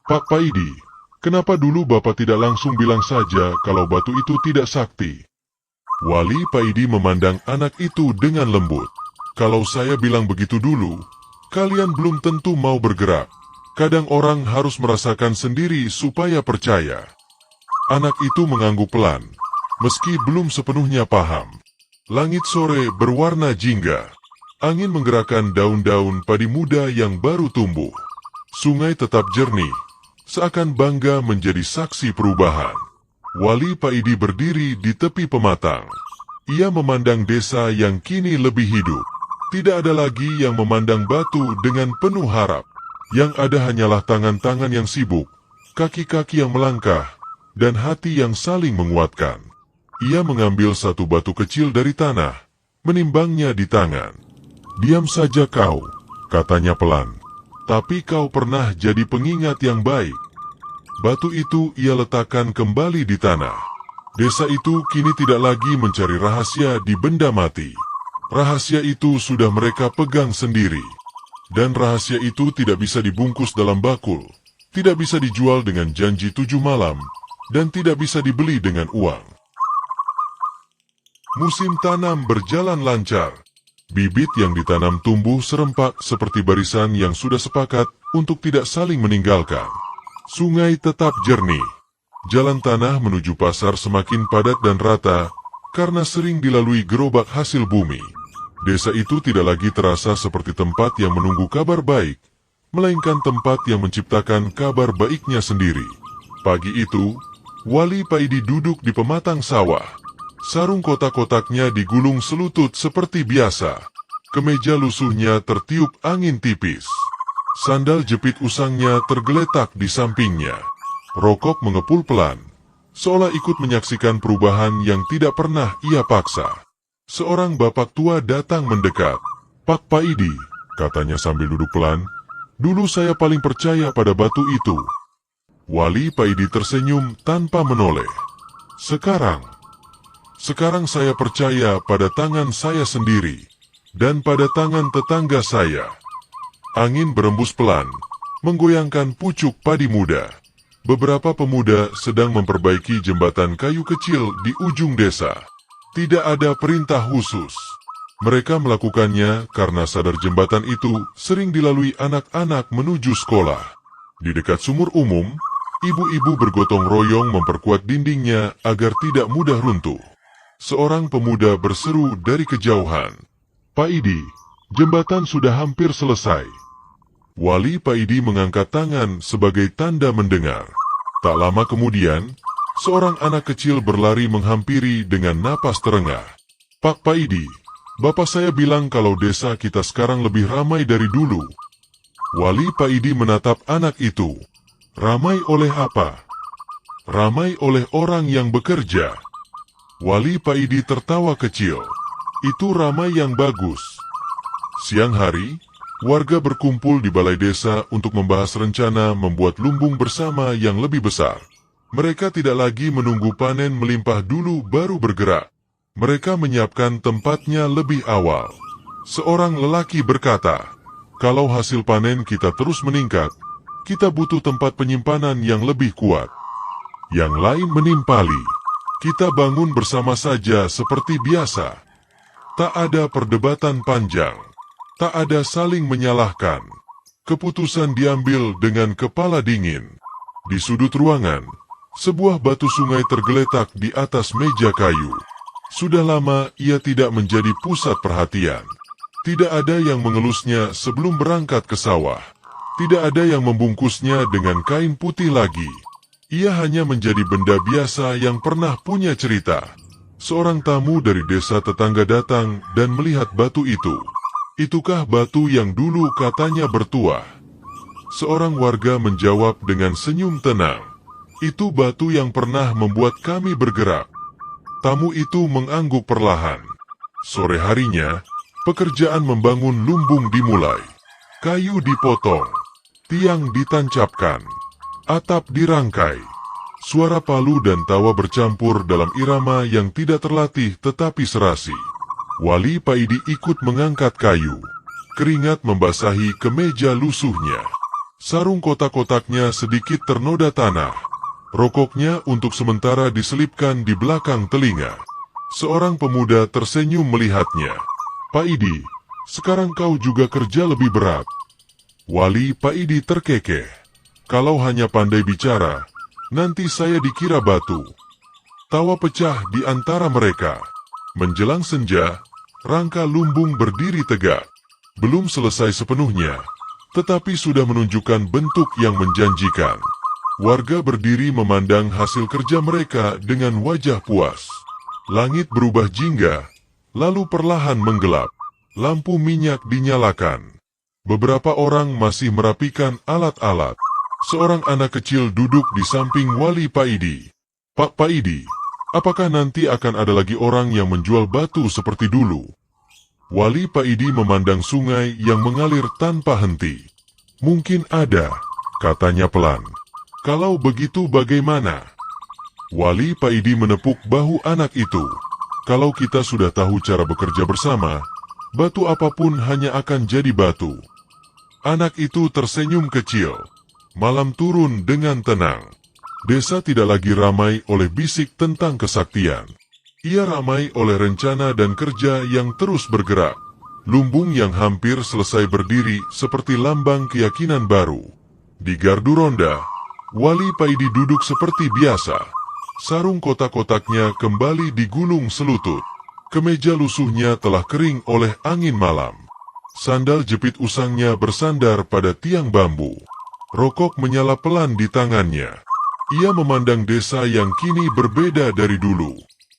"Pak Paidi, kenapa dulu Bapak tidak langsung bilang saja kalau batu itu tidak sakti?" Wali Paidi memandang anak itu dengan lembut. "Kalau saya bilang begitu dulu, kalian belum tentu mau bergerak. Kadang orang harus merasakan sendiri supaya percaya." Anak itu mengangguk pelan, meski belum sepenuhnya paham. Langit sore berwarna jingga. Angin menggerakkan daun-daun padi muda yang baru tumbuh. Sungai tetap jernih, seakan bangga menjadi saksi perubahan. Wali Paidi berdiri di tepi pematang. Ia memandang desa yang kini lebih hidup. Tidak ada lagi yang memandang batu dengan penuh harap. Yang ada hanyalah tangan-tangan yang sibuk, kaki-kaki yang melangkah, dan hati yang saling menguatkan. Ia mengambil satu batu kecil dari tanah, menimbangnya di tangan. "Diam saja kau," katanya pelan. Tapi kau pernah jadi pengingat yang baik. Batu itu ia letakkan kembali di tanah. Desa itu kini tidak lagi mencari rahasia di benda mati. Rahasia itu sudah mereka pegang sendiri. Dan rahasia itu tidak bisa dibungkus dalam bakul, tidak bisa dijual dengan janji 7 malam, dan tidak bisa dibeli dengan uang. Musim tanam berjalan lancar. Bibit yang ditanam tumbuh serempak seperti barisan yang sudah sepakat untuk tidak saling meninggalkan. Sungai tetap jernih. Jalan tanah menuju pasar semakin padat dan rata karena sering dilalui gerobak hasil bumi. Desa itu tidak lagi terasa seperti tempat yang menunggu kabar baik, melainkan tempat yang menciptakan kabar baiknya sendiri. Pagi itu, Wali Paidi duduk di pematang sawah. Sarung kotak-kotaknya digulung selutut seperti biasa. Kemeja lusuhnya tertiup angin tipis. Sandal jepit usangnya tergeletak di sampingnya. Rokok mengepul pelan, seolah ikut menyaksikan perubahan yang tidak pernah ia paksa. Seorang bapak tua datang mendekat. "Pak Paidi," katanya sambil duduk pelan, "dulu saya paling percaya pada batu itu." Wali Paidi tersenyum tanpa menoleh. Sekarang saya percaya pada tangan saya sendiri, dan pada tangan tetangga saya." Angin berembus pelan, menggoyangkan pucuk padi muda. Beberapa pemuda sedang memperbaiki jembatan kayu kecil di ujung desa. Tidak ada perintah khusus. Mereka melakukannya karena sadar jembatan itu sering dilalui anak-anak menuju sekolah. Di dekat sumur umum, ibu-ibu bergotong royong memperkuat dindingnya agar tidak mudah runtuh. Seorang pemuda berseru dari kejauhan, "Paidi, jembatan sudah hampir selesai." Wali Paidi mengangkat tangan sebagai tanda mendengar. Tak lama kemudian, seorang anak kecil berlari menghampiri dengan napas terengah. "Pak Paidi, bapak saya bilang kalau desa kita sekarang lebih ramai dari dulu." Wali Paidi menatap anak itu. "Ramai oleh apa?" "Ramai oleh orang yang bekerja." Wali Paidi tertawa kecil. "Itu ramai yang bagus." Siang hari, warga berkumpul di balai desa untuk membahas rencana membuat lumbung bersama yang lebih besar. Mereka tidak lagi menunggu panen melimpah dulu baru bergerak. Mereka menyiapkan tempatnya lebih awal. Seorang lelaki berkata, "Kalau hasil panen kita terus meningkat, kita butuh tempat penyimpanan yang lebih kuat." Yang lain menimpali, "Kita bangun bersama saja seperti biasa." Tak ada perdebatan panjang. Tak ada saling menyalahkan. Keputusan diambil dengan kepala dingin. Di sudut ruangan, sebuah batu sungai tergeletak di atas meja kayu. Sudah lama ia tidak menjadi pusat perhatian. Tidak ada yang mengelusnya sebelum berangkat ke sawah. Tidak ada yang membungkusnya dengan kain putih lagi. Ia hanya menjadi benda biasa yang pernah punya cerita. Seorang tamu dari desa tetangga datang dan melihat batu itu. "Itukah batu yang dulu katanya bertuah?" Seorang warga menjawab dengan senyum tenang, "Itu batu yang pernah membuat kami bergerak." Tamu itu mengangguk perlahan. Sore harinya, pekerjaan membangun lumbung dimulai. Kayu dipotong, tiang ditancapkan, atap dirangkai. Suara palu dan tawa bercampur dalam irama yang tidak terlatih tetapi serasi. Wali Paidi ikut mengangkat kayu. Keringat membasahi kemeja lusuhnya. Sarung kotak-kotaknya sedikit ternoda tanah. Rokoknya untuk sementara diselipkan di belakang telinga. Seorang pemuda tersenyum melihatnya. "Paidi, sekarang kau juga kerja lebih berat." Wali Paidi terkekeh. "Kalau hanya pandai bicara, nanti saya dikira batu." Tawa pecah di antara mereka. Menjelang senja, rangka lumbung berdiri tegak. Belum selesai sepenuhnya, tetapi sudah menunjukkan bentuk yang menjanjikan. Warga berdiri memandang hasil kerja mereka dengan wajah puas. Langit berubah jingga, lalu perlahan menggelap. Lampu minyak dinyalakan. Beberapa orang masih merapikan alat-alat. Seorang anak kecil duduk di samping Wali Paidi. "Pak Paidi, apakah nanti akan ada lagi orang yang menjual batu seperti dulu?" Wali Paidi memandang sungai yang mengalir tanpa henti. Mungkin ada, katanya pelan. Kalau begitu bagaimana? Wali Paidi menepuk bahu anak itu. Kalau kita sudah tahu cara bekerja bersama, batu apapun hanya akan jadi batu. Anak itu tersenyum kecil. Malam turun dengan tenang. Desa tidak lagi ramai oleh bisik tentang kesaktian. Ia ramai oleh rencana dan kerja yang terus bergerak. Lumbung yang hampir selesai berdiri seperti lambang keyakinan baru. Di gardu ronda, Wali Paidi duduk seperti biasa. Sarung kotak-kotaknya kembali digulung selutut. Kemeja lusuhnya telah kering oleh angin malam. Sandal jepit usangnya bersandar pada tiang bambu. Rokok menyala pelan di tangannya. Ia memandang desa yang kini berbeda dari dulu.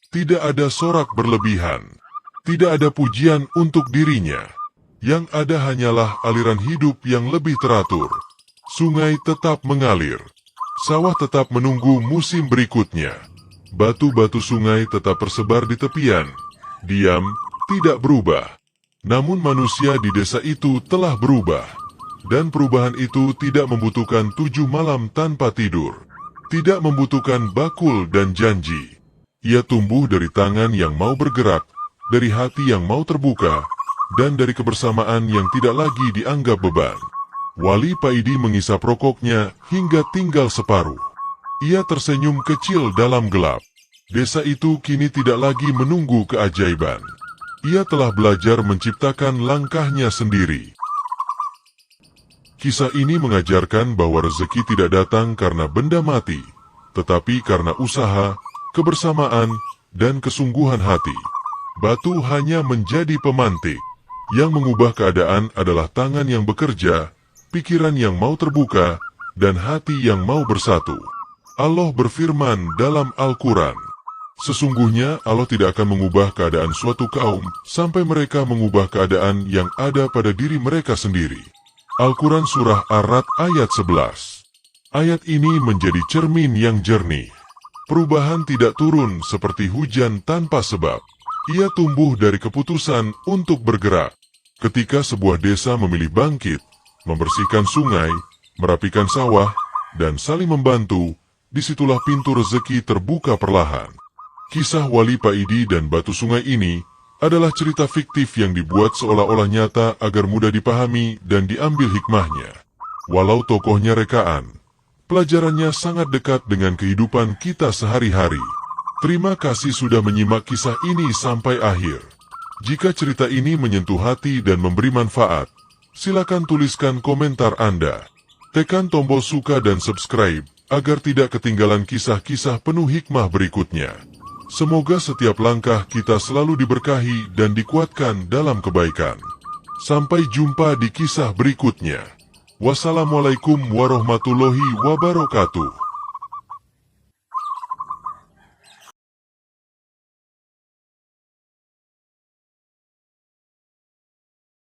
Tidak ada sorak berlebihan. Tidak ada pujian untuk dirinya. Yang ada hanyalah aliran hidup yang lebih teratur. Sungai tetap mengalir. Sawah tetap menunggu musim berikutnya. Batu-batu sungai tetap tersebar di tepian. Diam, tidak berubah. Namun manusia di desa itu telah berubah. Dan perubahan itu tidak membutuhkan 7 malam tanpa tidur. Tidak membutuhkan bakul dan janji. Ia tumbuh dari tangan yang mau bergerak, dari hati yang mau terbuka, dan dari kebersamaan yang tidak lagi dianggap beban. Wali Paidi mengisap rokoknya hingga tinggal separuh. Ia tersenyum kecil dalam gelap. Desa itu kini tidak lagi menunggu keajaiban. Ia telah belajar menciptakan langkahnya sendiri. Kisah ini mengajarkan bahwa rezeki tidak datang karena benda mati, tetapi karena usaha, kebersamaan, dan kesungguhan hati. Batu hanya menjadi pemantik. Yang mengubah keadaan adalah tangan yang bekerja, pikiran yang mau terbuka, dan hati yang mau bersatu. Allah berfirman dalam Al-Quran, sesungguhnya Allah tidak akan mengubah keadaan suatu kaum sampai mereka mengubah keadaan yang ada pada diri mereka sendiri. Al-Quran Surah Ar-Ra'd ayat 11. Ayat ini menjadi cermin yang jernih. Perubahan tidak turun seperti hujan tanpa sebab. Ia tumbuh dari keputusan untuk bergerak. Ketika sebuah desa memilih bangkit, membersihkan sungai, merapikan sawah, dan saling membantu, disitulah pintu rezeki terbuka perlahan. Kisah Wali Paidi dan Batu Sungai ini adalah cerita fiktif yang dibuat seolah-olah nyata agar mudah dipahami dan diambil hikmahnya. Walau tokohnya rekaan, pelajarannya sangat dekat dengan kehidupan kita sehari-hari. Terima kasih sudah menyimak kisah ini sampai akhir. Jika cerita ini menyentuh hati dan memberi manfaat, silakan tuliskan komentar Anda. Tekan tombol suka dan subscribe agar tidak ketinggalan kisah-kisah penuh hikmah berikutnya. Semoga setiap langkah kita selalu diberkahi dan dikuatkan dalam kebaikan. Sampai jumpa di kisah berikutnya. Wassalamualaikum warahmatullahi wabarakatuh.